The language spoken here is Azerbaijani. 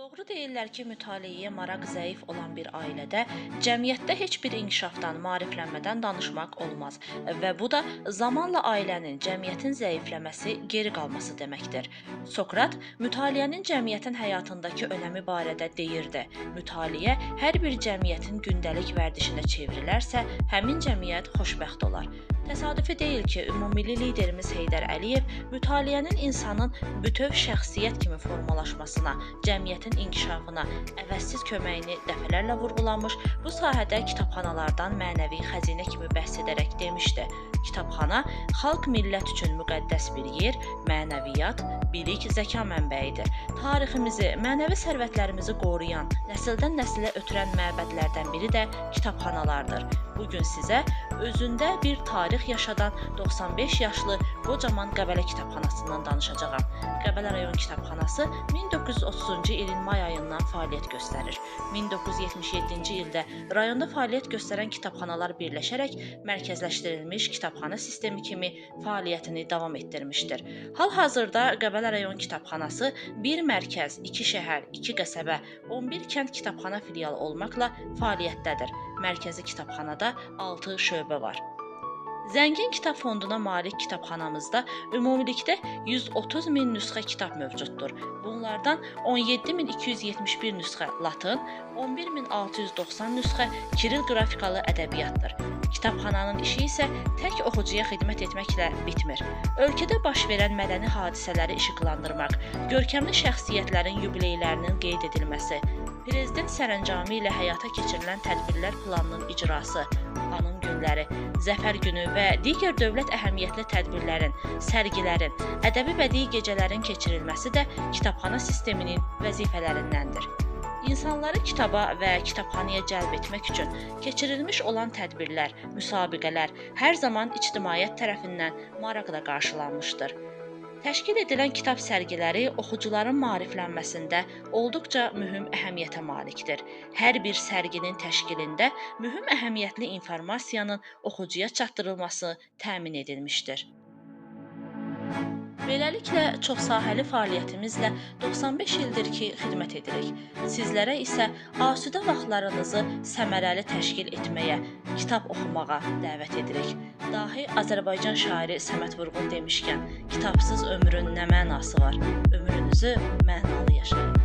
Doğru deyirlər ki, mütaliəyə maraq zəif olan bir ailədə cəmiyyətdə heç bir inkişafdan, maariflənmədən danışmaq olmaz və bu da zamanla ailənin, cəmiyyətin zəifləməsi, geri qalması deməkdir. Sokrat mütaliənin cəmiyyətin həyatındakı önəmi barədə deyirdi. Mütaliə hər bir cəmiyyətin gündəlik vərdişinə çevrilərsə, həmin cəmiyyət xoşbəxt olar. Təsadüfi deyil ki, ümummilli liderimiz Heydər Əliyev mütaliənin insanın bütöv şəxsiyyət kimi formalaşmasına, cəmiyyətin inkişafına əvəzsiz köməyini dəfələrlə vurğulamış, bu sahədə kitabxanalardan mənəvi xəzinə kimi bəhs edərək demişdi. Kitabxana xalq millət üçün müqəddəs bir yer, mənəviyyat, bilik, zəka mənbəyidir. Tariximizi, mənəvi sərvətlərimizi qoruyan, nəsildən nəsilə ötürən məbədlərdən biri də kitabxanalardır. Bugün sizə özündə bir tarix yaşadan 95 yaşlı qocaman Qəbələ kitabxanasından danışacağam. Qəbələ rayon kitabxanası 1930-cu ilin may ayından fəaliyyət göstərir. 1977-ci ildə rayonda fəaliyyət göstərən kitabxanalar birləşərək mərkəzləşdirilmiş kitabxana sistemi kimi fəaliyyətini davam etdirmişdir. Hal-hazırda Qəbələ rayon kitabxanası 1 mərkəz, 2 şəhər, 2 qəsəbə, 11 kənd kitabxana filialı olmaqla fəaliyyətdədir. Mərkəzi kitabxanada 6 şöbə var. Zəngin kitab fonduna malik kitabxanamızda ümumilikdə 130 min nüsxə kitab mövcuddur. Bunlardan 17.271 nüsxə latın, 11.690 nüsxə kiril qrafikalı ədəbiyyatdır. Kitabxananın işi isə tək oxucuya xidmət etməklə bitmir. Ölkədə baş verən mədəni hadisələri işıqlandırmaq, görkəmli şəxsiyyətlərin yubileylərinin qeyd edilməsi, prezident sərəncamı ilə həyata keçirilən tədbirlər planının icrası, anım günləri, zəfər günü və digər dövlət əhəmiyyətli tədbirlərin, sərgilərin, ədəbi-bədii gecələrin keçirilməsi də kitabxana sisteminin vəzifələrindəndir. İnsanları kitaba və kitabxanaya cəlb etmək üçün keçirilmiş olan tədbirlər, müsabiqələr hər zaman ictimaiyyət tərəfindən maraqla qarşılanmışdır. Təşkil edilən kitab sərgiləri oxucuların maariflənməsində olduqca mühüm əhəmiyyətə malikdir. Hər bir sərginin təşkilində mühüm əhəmiyyətli informasiyanın oxucuya çatdırılması təmin edilmişdir. Beləliklə, çoxsahəli fəaliyyətimizlə 95 ildir ki, xidmət edirik. Sizlərə isə asudə vaxtlarınızı səmərəli təşkil etməyə, kitab oxumağa dəvət edirik. Dahi Azərbaycan şairi Səməd Vurğun demişkən, kitabsız ömrün nə mənası var? Ömrünüzü mənalı yaşayın.